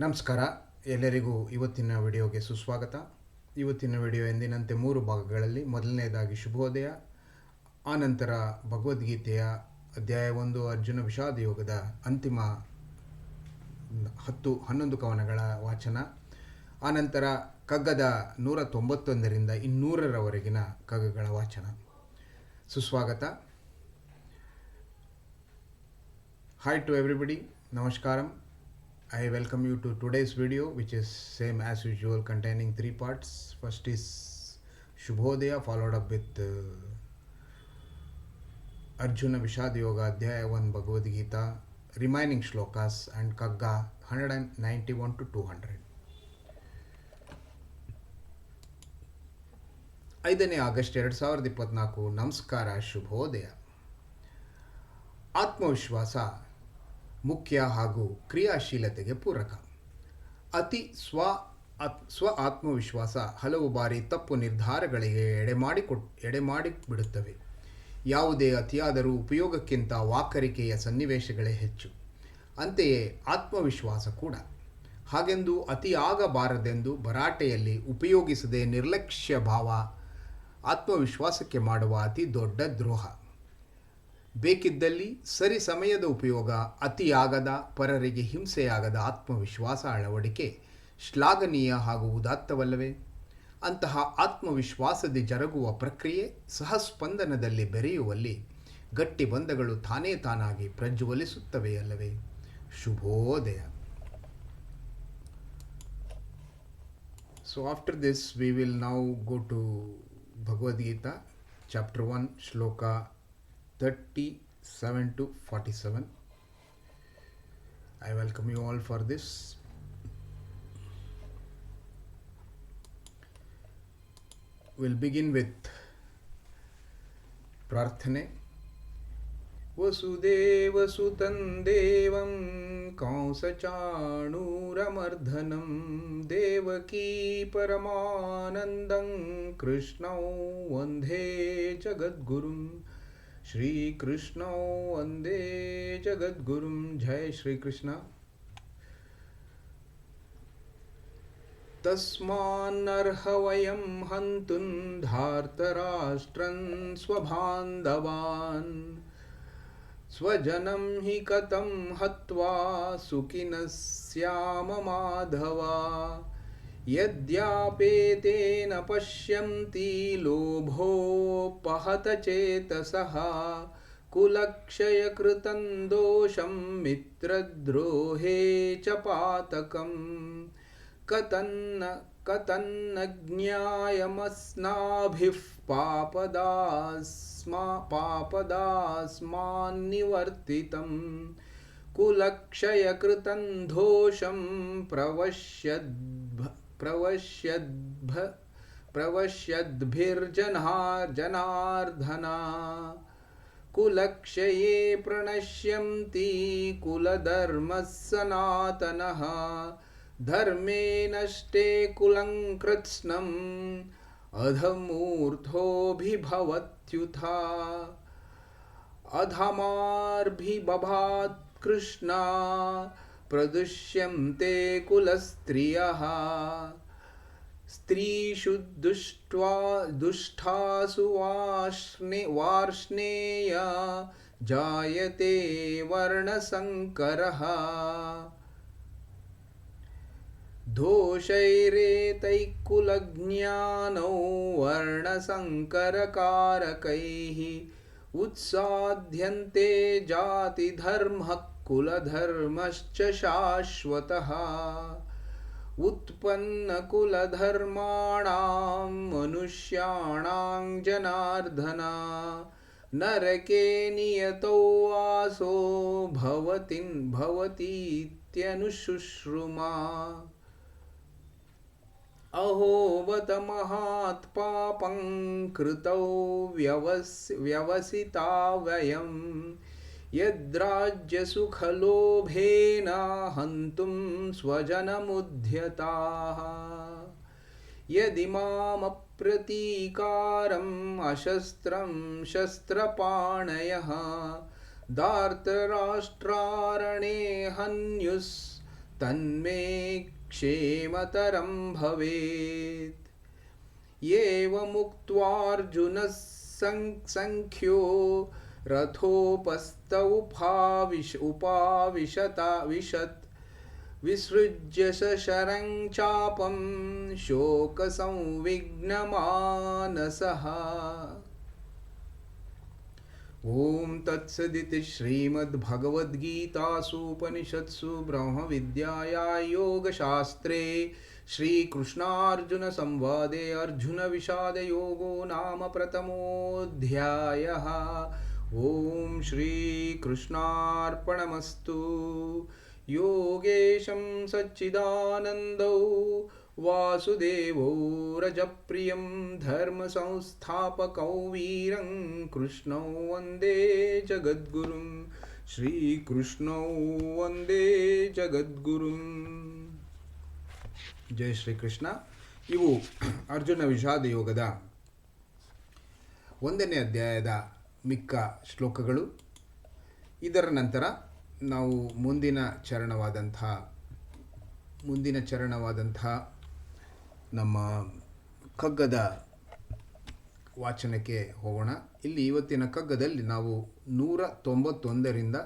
ನಮಸ್ಕಾರ, ಎಲ್ಲರಿಗೂ ಇವತ್ತಿನ ವಿಡಿಯೋಗೆ ಸುಸ್ವಾಗತ. ಇವತ್ತಿನ ವಿಡಿಯೋ ಎಂದಿನಂತೆ 3 ಭಾಗಗಳಲ್ಲಿ. ಮೊದಲನೇದಾಗಿ ಶುಭೋದಯ, ಆನಂತರ ಭಗವದ್ಗೀತೆಯ ಅಧ್ಯಾಯ 1 ಅರ್ಜುನ ವಿಷಾದ ಯೋಗದ ಅಂತಿಮ 11 ಕವನಗಳ ವಾಚನ, ಆನಂತರ ಕಗ್ಗದ 191ರಿಂದ 200ರವರೆಗಿನ ಕಗ್ಗಗಳ ವಾಚನ. ಸುಸ್ವಾಗತ. Hi to everybody, Namaskaram. I welcome you to today's video, which is same as usual, containing 3 parts. First is Shubhodaya, followed up with Arjuna Vishad Yoga Adhyaya 1 Bhagavad Gita, remaining shlokas, and Kagga 191 to 200. 5ನೇ August 2024. ನಮಸ್ಕಾರ, ಶುಭೋದಯ. ಆತ್ಮವಿಶ್ವಾಸ ಮುಖ್ಯ ಹಾಗೂ ಕ್ರಿಯಾಶೀಲತೆಗೆ ಪೂರಕ. ಅತಿ ಸ್ವ ಆತ್ಮವಿಶ್ವಾಸ ಹಲವು ಬಾರಿ ತಪ್ಪು ನಿರ್ಧಾರಗಳಿಗೆ ಎಡೆಮಾಡಿಬಿಡುತ್ತವೆ. ಯಾವುದೇ ಅತಿಯಾದರೂ ಉಪಯೋಗಕ್ಕಿಂತ ವಾಕರಿಕೆಯ ಸನ್ನಿವೇಶಗಳೇ ಹೆಚ್ಚು. ಅಂತೆಯೇ ಆತ್ಮವಿಶ್ವಾಸ ಕೂಡ. ಹಾಗೆಂದು ಅತಿಯಾಗಬಾರದೆಂದು ಭರಾಟೆಯಲ್ಲಿ ಉಪಯೋಗಿಸದೆ ನಿರ್ಲಕ್ಷ್ಯ ಭಾವ ಆತ್ಮವಿಶ್ವಾಸಕ್ಕೆ ಮಾಡುವ ಅತಿ ದೊಡ್ಡ ದ್ರೋಹ. ಬೇಕಿದ್ದಲ್ಲಿ ಸರಿ ಸಮಯದ ಉಪಯೋಗ, ಅತಿಯಾಗದ, ಪರರಿಗೆ ಹಿಂಸೆಯಾಗದ ಆತ್ಮವಿಶ್ವಾಸ ಅಳವಡಿಕೆ ಶ್ಲಾಘನೀಯ ಹಾಗೂ ಉದಾತ್ತವಲ್ಲವೇ? ಅಂತಹ ಆತ್ಮವಿಶ್ವಾಸದಿ ಜರುಗುವ ಪ್ರಕ್ರಿಯೆ ಸಹಸ್ಪಂದನದಲ್ಲಿ ಬೆರೆಯುವಲ್ಲಿ ಗಟ್ಟಿ ಬಂಧಗಳು ತಾನೇ ತಾನಾಗಿ ಪ್ರಜ್ವಲಿಸುತ್ತವೆಯಲ್ಲವೇ? ಶುಭೋದಯ. So after this we will now go to Bhagavad Gita, chapter 1, shloka 37 to 47. I welcome you all for this. We'll begin with Prarthane. ವಸುದೇವಸುತಂ ದೇವಂ ಕಂಸಚಾಣೂರಮರ್ಧನಂ ದೇವಕೀ ಪರಮಾನಂದಂ ಕೃಷ್ಣೌ ವಂದೇ ಜಗದ್ಗುರುಂ ಶ್ರೀಕೃಷ್ಣೌ ವಂದೇ ಜಗದ್ಗುರುಂ. ಜೈ ಶ್ರೀಕೃಷ್ಣ. ತಸ್ಮಾನ್ನರ್ಹ ವಯಂ ಹಂತುಂ ಧಾರ್ತರಾಷ್ಟ್ರಂ ಸ್ವಬಾಂಧವಾನ್ ಸ್ವಜನಂ ಹಿ ಕಥಂ ಹತ್ವಾ ಸುಖಿನಃ ಸ್ಯಾಮ ಮಾಧವ. ಯದ್ಯಾಪೇತೇನ ಪಶ್ಯಂತಿ ಲೋಭೋಪಹತ ಚೇತಸಃ ಕುಲಕ್ಷಯಕೃತಂ ದೋಷಂ ಮಿತ್ರದ್ರೋಹೇ ಚ ಪಾತಕಂ. ಕತನ್ನ ಜ್ಞಾಯಮಸ್ನಾಭಿಃ ಪಾಪದಾಸ್ಮಾನ್ನಿವರ್ತಿತಂ ಕುಲಕ್ಷಯಕೃತಂ ದೋಷಂ ಪ್ರವಶ್ಯದ್ಭಿರ್ಜನಾರ್ದನ. ಕುಲಕ್ಷಯೇ ಪ್ರಣಶ್ಯಂತಿ ಕುಲಧರ್ಮಃ ಸನಾತನಃ ಧರ್ಮೇ ನಷ್ಟೇ ಕುಲಂ ಕೃತ್ಸ್ನಂ ಅಧಮೂರ್ಧೋಭಿಭವತ್ಯುಥ. ಅಧಮಾರ್ಭಿಬಭಾತ್ ಕೃಷ್ಣ ಪ್ರದುಷ್ಯಂತೆ ಕುಲಸ್ತ್ರಿಯಃ. ಸ್ತ್ರೀಷು ದುಷ್ಟಾಸು ವಾರ್ಷ್ಣೇಯ ಜಾಯತೆ ವರ್ಣಸಂಕರಃ. ದೋಷೈರೇತೈಃ ಕುಲಜ್ಞಾನೌ ವರ್ಣಸಂಕರಕಾರಕೈಃ ಉತ್ಸಾದ್ಯಂತೆ ಜಾತಿಧರ್ಮಃ ಕುಲಧರ್ಮಶ್ಚ ಶಾಶ್ವತಃ. ಉತ್ಪನ್ನಕುಲಧರ್ಮಾಣಾಂ ಮನುಷ್ಯಾಣಾಂ ಜನಾರ್ದನ ನರಕೆ ನಿಯತೋ ವಾಸೋ ಭವತೀತ್ಯನುಶುಶ್ರುಮಾ. ಅಹೋ ಬತ ಮಹಾತ್ ಪಾಪಂ ಕೃತೌ ವ್ಯವಸಿತಾ ವಯಂ ಯದ್ರಾಜ್ಯಸುಖಲೋಭೇನ ಹಂತುಂ ಸ್ವಜನಮುದ್ಯತಾಃ. ಯದಿಮಾಮಪ್ರತೀಕಾರಂ ಅಶಸ್ತ್ರಂ ಶಸ್ತ್ರಪಾಣಯಃ ಧಾರ್ತರಾಷ್ಟ್ರಾರಣೇ ಹನ್ಯುಸ್ तन्मे क्षेमतरं भवेत्। एवमुक्त्वार्जुनः संख्यो रथोपस्थ उपाविशत् विसृज्य शशरं चापं शोकसंविघ्नमानसः। ओम तत्सदिति श्रीमद्भगवद्गीतासूपनिषत्सु ब्रह्मविद्यायां योगशास्त्रे श्रीकृष्णार्जुनसंवादे अर्जुनविषादयोगो नाम प्रथमोऽध्यायः। ओम श्रीकृष्णार्पणमस्तु। योगेशं सच्चिदानन्दौ वासुदेवो रजप्रियं धर्मसंस्थापकौ वीरं कृष्णौ वन्दे जगद्गुरुं। श्रीकृष्णौ वन्दे जगद्गुरुं। ಜಯ ಶ್ರೀಕೃಷ್ಣ. ಇವು ಅರ್ಜುನ ವಿಷಾದ ಯೋಗದ 1ನೇ ಅಧ್ಯಾಯದ ಮಿಕ್ಕ ಶ್ಲೋಕಗಳು. ಇದರ ನಂತರ ನಾವು ಮುಂದಿನ ಚರಣವಾದಂಥ ನಮ್ಮ ಕಗ್ಗದ ವಾಚನಕ್ಕೆ ಹೋಗೋಣ. ಇಲ್ಲಿ ಇವತ್ತಿನ ಕಗ್ಗದಲ್ಲಿ ನಾವು 191ರಿಂದ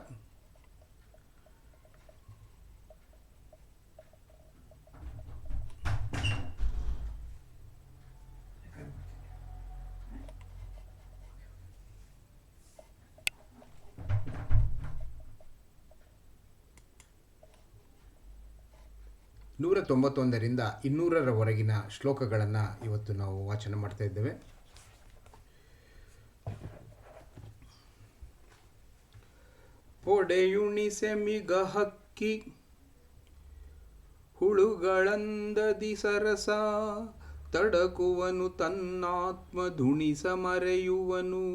191ರಿಂದ 200ರವರೆಗಿನ ಶ್ಲೋಕಗಳನ್ನು ಇವತ್ತು ನಾವು ವಾಚನ ಮಾಡ್ತಾ ಇದ್ದೇವೆ. ಪೊಡೆಯುಣಿಸೆ ಮಿಗಹಕ್ಕಿ ಹುಳುಗಳಂದದಿ ಸರಸ, ತಡಕುವನು ತನ್ನಾತ್ಮ ದುಣಿಸ ಮರೆಯುವನು.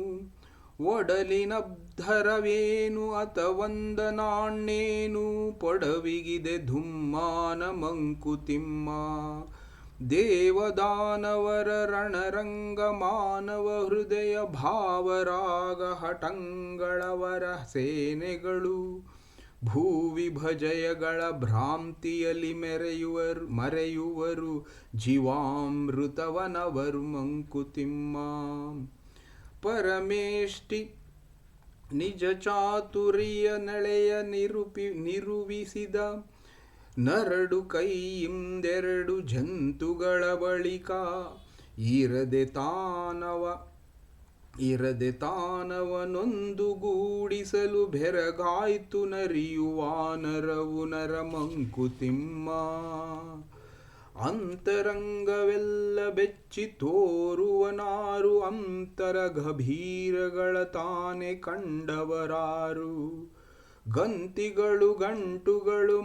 ಒಡಲಿನಬ್ಧರವೇನು ಅಥವಂದನಾಣ್ಣೇನು, ಪೊಡವಿಗಿದೆ ಧುಮ್ಮಾನ ಮಂಕುತಿಮ್ಮ. ದೇವದಾನವರ ರಣರಂಗ ಮಾನವ ಹೃದಯ ಭಾವರಾಗ ಹಟಂಗಳವರ ಸೇನೆಗಳು. ಭೂವಿಭಜಯಗಳ ಭ್ರಾಂತಿಯಲ್ಲಿ ಮರೆಯುವರು ಜೀವಾಮೃತವನವರು ಮಂಕುತಿಮ್ಮ. ಪರಮೇಷ್ಠಿ ನಿಜ ಚಾತುರ್ಯ ನೆಳೆಯ ನಿರುವಿಸಿದ ನರಡು ಕೈಯಿಂದೆರಡು ಜಂತುಗಳ ಬಳಿಕ. ಇರದೆ ತಾನವನೊಂದುಗೂಡಿಸಲು ಬೆರಗಾಯ್ತು ನರಿಯುವ ನರವು ನರ ಮಂಕುತಿಮ್ಮ. ಅಂತರಂಗವೆಲ್ಲ ಬೆಚ್ಚಿ ತೋರುವನಾರು, ಅಂತರ ಗಭೀರಗಳ ತಾನೆ ಕಂಡವರಾರು. ಗಂಟುಗಳು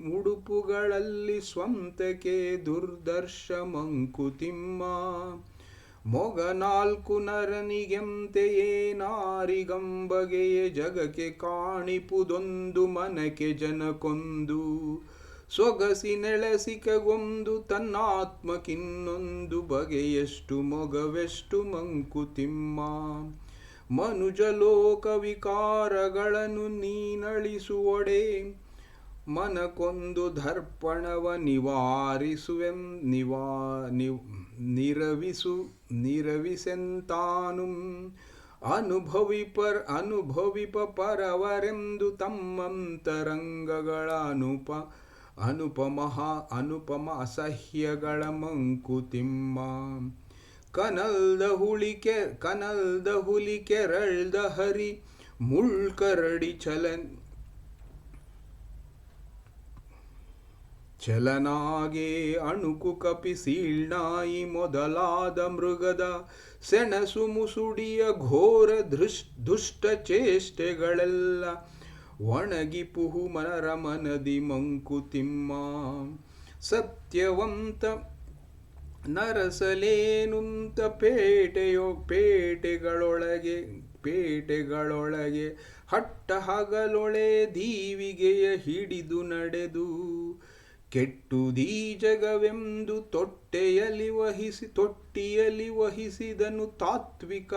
ಮುಡುಪುಗಳಲ್ಲಿ ಸ್ವಂತಕ್ಕೆ ದುರ್ದರ್ಶ ಮಂಕುತಿಮ್ಮ. ಮೊಗ 4 ನರನಿಗೆಂತೆಯೇ ನಾರಿಗಂಬಗೆಯೇ ಜಗಕ್ಕೆ ಕಾಣಿಪುದೊಂದು ಮನಕ್ಕೆ ಜನಕೊಂದು. ಸೊಗಸಿ ನೆಳಸಿಕೆಗೊಂದು ತನ್ನಾತ್ಮಕ್ಕಿನ್ನೊಂದು ಬಗೆಯಷ್ಟು ಮೊಗವೆಷ್ಟು ಮಂಕುತಿಮ್ಮ. ಮನುಜಲೋಕ ವಿಕಾರಗಳನ್ನು ನೀನಳಿಸುವೊಡೆ, ಮನಕೊಂದು ದರ್ಪಣವ ನಿರವಿಸೆಂತಾನು. ಅನುಭವಿಪ ಪರವರೆಂದು ತಮ್ಮಂತರಂಗಗಳ ಅನುಪಮ ಅಸಹ್ಯಗಳ ಮಂಕುತಿಮ್ಮ. ಕನಲ್ದ ಹುಲಿ ಕೆರಳ್ದ ಹರಿ ಮುಳ್ಕರಡಿ ಚಲನಾಗೆ ಅಣುಕು ಕಪಿ ಸೀಳ್ನಾಯಿ ಮೊದಲಾದ ಮೃಗದ ಸೆಣಸು ಮುಸುಡಿಯ ಘೋರ ದುಷ್ಟ ಚೇಷ್ಟೆಗಳೆಲ್ಲ ಒಣಗಿ ಪುಹು ಮನರ ಮನದಿ ಮಂಕುತಿಮ್ಮ. ಸತ್ಯವಂತ ನರಸಲೇನುಂತ ಪೇಟೆಗಳೊಳಗೆ ಹಟ್ಟ ಹಗಲೊಳೆ ದೀವಿಗೆಯ ಹಿಡಿದು ನಡೆದು. ಕೆಟ್ಟುದೀ ಜಗವೆಂದು ತೊಟ್ಟಿಯಲ್ಲಿ ವಹಿಸಿದನು ತಾತ್ವಿಕ.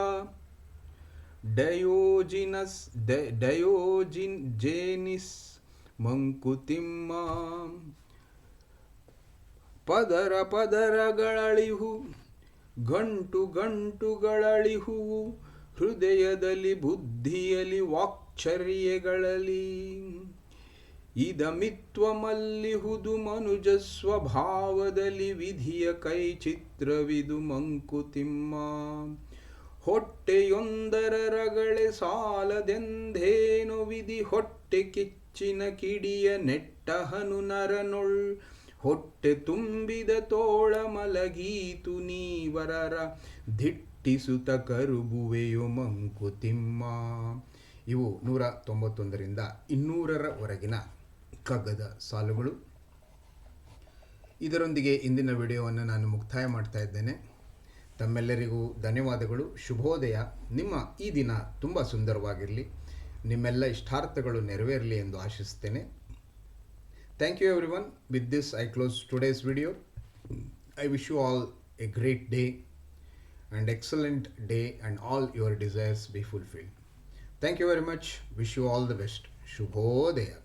ಡಯೋಜಿನಿಸ್ ಮಂಕುತಿಮ್ಮ. ಪದರ ಪದರಗಳಳಿಹು ಗಂಟು ಗಂಟುಗಳಳಿಹುವು, ಹೃದಯದಲ್ಲಿ ಬುದ್ಧಿಯಲ್ಲಿ ವಾಕ್ಚರ್ಯಗಳಲ್ಲಿ. ಇದಮಿತ್ವಮಲ್ಲಿಹುದು ಮನುಜ ಸ್ವಭಾವದಲ್ಲಿ, ವಿಧಿಯ ಕೈಚಿತ್ರವಿದು ಮಂಕುತಿಮ್ಮ. ಹೊಟ್ಟೆಯೊಂದರ ರಗಳೆ ಸಾಲದೆಂದೇನೋ ವಿಧಿ, ಹೊಟ್ಟೆ ಕಿಚ್ಚಿನ ಕಿಡಿಯ ನೆಟ್ಟಹನು ನರನೊಳ್. ಹೊಟ್ಟೆ ತುಂಬಿದ ತೋಳ ಮಲಗೀತು ನೀವರರ, ದಿಟ್ಟಿಸುತ ಕರುಬುವೆಯು ಮಂಕುತಿಮ್ಮ. ಇವು 191ರಿಂದ 200ರವರೆಗಿನ ಕಗ್ಗದ ಸಾಲುಗಳು. ಇದರೊಂದಿಗೆ ಇಂದಿನ ವಿಡಿಯೋವನ್ನು ನಾನು ಮುಕ್ತಾಯ ಮಾಡ್ತಾ ಇದ್ದೇನೆ. ತಮ್ಮೆಲ್ಲರಿಗೂ ಧನ್ಯವಾದಗಳು. ಶುಭೋದಯ. ನಿಮ್ಮ ಈ ದಿನ ತುಂಬ ಸುಂದರವಾಗಿರಲಿ, ನಿಮ್ಮೆಲ್ಲ ಇಷ್ಟಾರ್ಥಗಳು ನೆರವೇರಲಿ ಎಂದು ಆಶಿಸ್ತೇನೆ. Thank you everyone. With this I close today's video. I wish you all a great day and excellent day, and all your desires be fulfilled. Thank you very much. Wish you all the best. Shubhodaya.